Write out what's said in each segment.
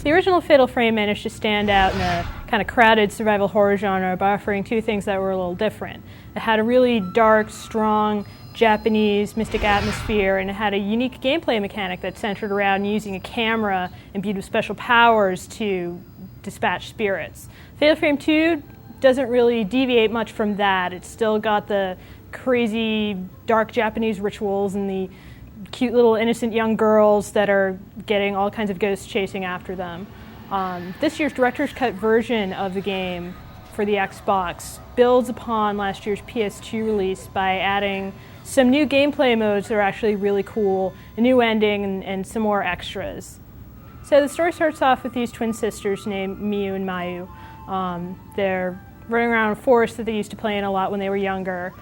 The original Fatal Frame managed to stand out in a kind of crowded survival horror genre by offering two things that were a little different. It had a really dark, strong, Japanese mystic atmosphere, and it had a unique gameplay mechanic that centered around using a camera imbued with special powers to dispatch spirits. Fatal Frame 2 doesn't really deviate much from that. It's still got the crazy dark Japanese rituals and the cute little innocent young girls that are getting all kinds of ghosts chasing after them. This year's director's cut version of the game for the Xbox builds upon last year's PS2 release by adding some new gameplay modes that are actually really cool, a new ending, and some more extras. So the story starts off with these twin sisters named Miyu and Mayu. They're running around a forest that they used to play in a lot when they were younger.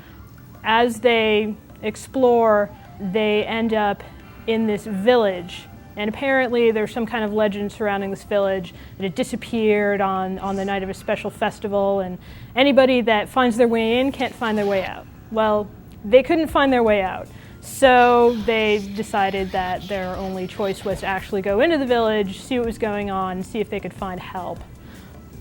As they explore, they end up in this village, and apparently there's some kind of legend surrounding this village that it disappeared on the night of a special festival, and anybody that finds their way in can't find their way out. Well, they couldn't find their way out, so they decided that their only choice was to actually go into the village, see what was going on, see if they could find help.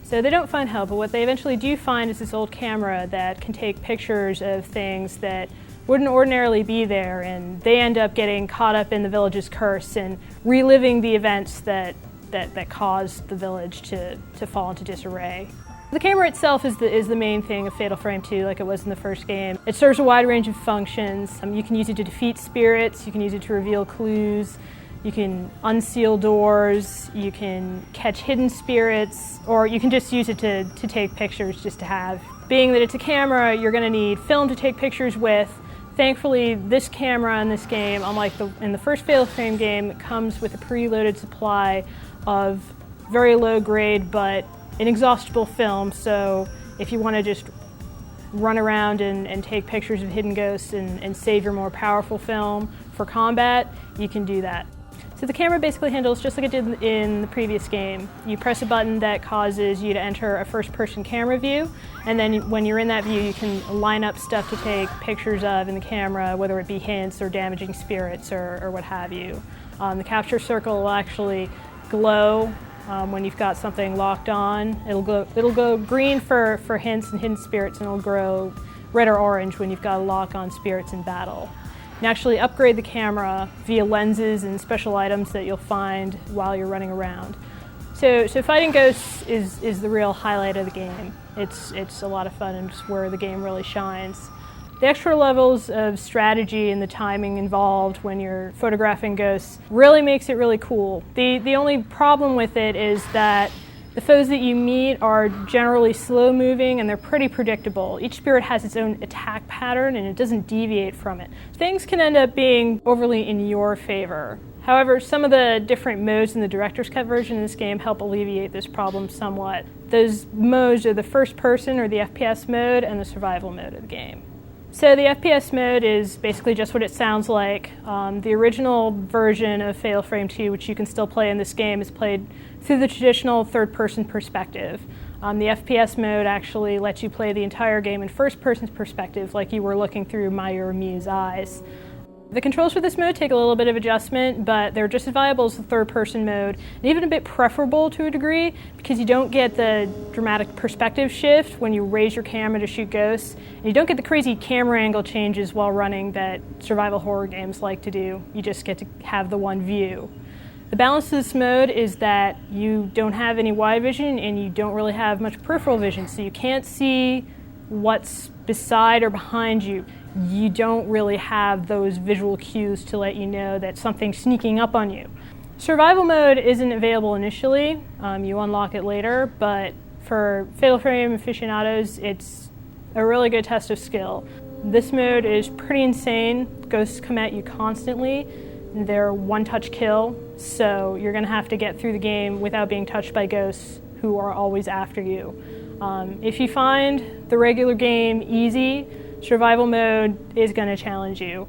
So they don't find help, but what they eventually do find is this old camera that can take pictures of things that wouldn't ordinarily be there, and they end up getting caught up in the village's curse and reliving the events that caused the village to fall into disarray. The camera itself is the main thing of Fatal Frame 2, like it was in the first game. It serves a wide range of functions. You can use it to defeat spirits, you can use it to reveal clues, you can unseal doors, you can catch hidden spirits, or you can just use it to take pictures just to have. Being that it's a camera, you're going to need film to take pictures with. Thankfully, this camera in this game, unlike in the first Fatal Frame game, it comes with a preloaded supply of very low grade but inexhaustible film, so if you want to just run around and take pictures of hidden ghosts and save your more powerful film for combat, you can do that. So the camera basically handles just like it did in the previous game. You press a button that causes you to enter a first-person camera view, and then when you're in that view, you can line up stuff to take pictures of in the camera, whether it be hints or damaging spirits or what have you. The capture circle will actually glow when you've got something locked on. It'll go green for hints and hidden spirits, and it'll grow red or orange when you've got a lock on spirits in battle. You can actually upgrade the camera via lenses and special items that you'll find while you're running around. So fighting ghosts is the real highlight of the game. It's a lot of fun, and it's where the game really shines. The extra levels of strategy and the timing involved when you're photographing ghosts really makes it really cool. The only problem with it is that the foes that you meet are generally slow-moving and they're pretty predictable. Each spirit has its own attack pattern and it doesn't deviate from it. Things can end up being overly in your favor. However, some of the different modes in the director's cut version of this game help alleviate this problem somewhat. Those modes are the first person or the FPS mode and the survival mode of the game. So the FPS mode is basically just what it sounds like. The original version of Fatal Frame 2, which you can still play in this game, is played through the traditional third-person perspective. The FPS mode actually lets you play the entire game in first-person perspective, like you were looking through Mayu or Miyu's eyes. The controls for this mode take a little bit of adjustment, but they're just as viable as the third-person mode, and even a bit preferable to a degree, because you don't get the dramatic perspective shift when you raise your camera to shoot ghosts, and you don't get the crazy camera angle changes while running that survival horror games like to do. You just get to have the one view. The balance of this mode is that you don't have any wide vision and you don't really have much peripheral vision, so you can't see what's beside or behind you. You don't really have those visual cues to let you know that something's sneaking up on you. Survival mode isn't available initially. You unlock it later, but for Fatal Frame aficionados, it's a really good test of skill. This mode is pretty insane. Ghosts come at you constantly. They're one-touch kill, so you're going to have to get through the game without being touched by ghosts who are always after you. If you find the regular game easy, survival mode is going to challenge you.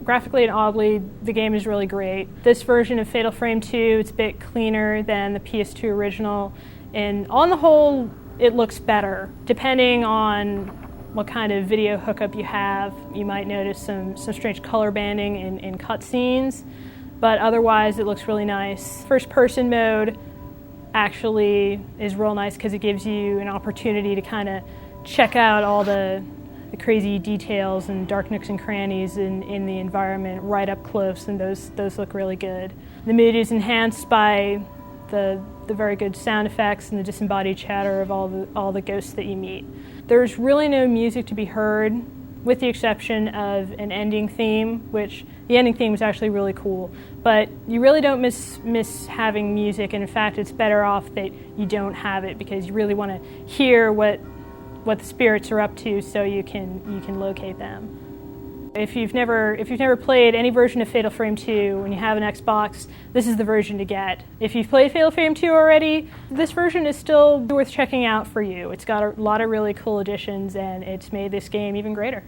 Graphically and audibly, the game is really great. This version of Fatal Frame 2, it's a bit cleaner than the PS2 original, and on the whole, it looks better. Depending on what kind of video hookup you have, you might notice some strange color banding in cutscenes, but otherwise it looks really nice. First person mode actually is real nice because it gives you an opportunity to kind of check out all the crazy details and dark nooks and crannies in the environment right up close, and those look really good. The mood is enhanced by the very good sound effects and the disembodied chatter of all the ghosts that you meet. There's really no music to be heard, with the exception of an ending theme, which the ending theme was actually really cool. But you really don't miss having music, and in fact it's better off that you don't have it, because you really want to hear what the spirits are up to so you can locate them. If you've never played any version of Fatal Frame 2 and you have an Xbox, this is the version to get. If you've played Fatal Frame 2 already, this version is still worth checking out for you. It's got a lot of really cool additions, and it's made this game even greater.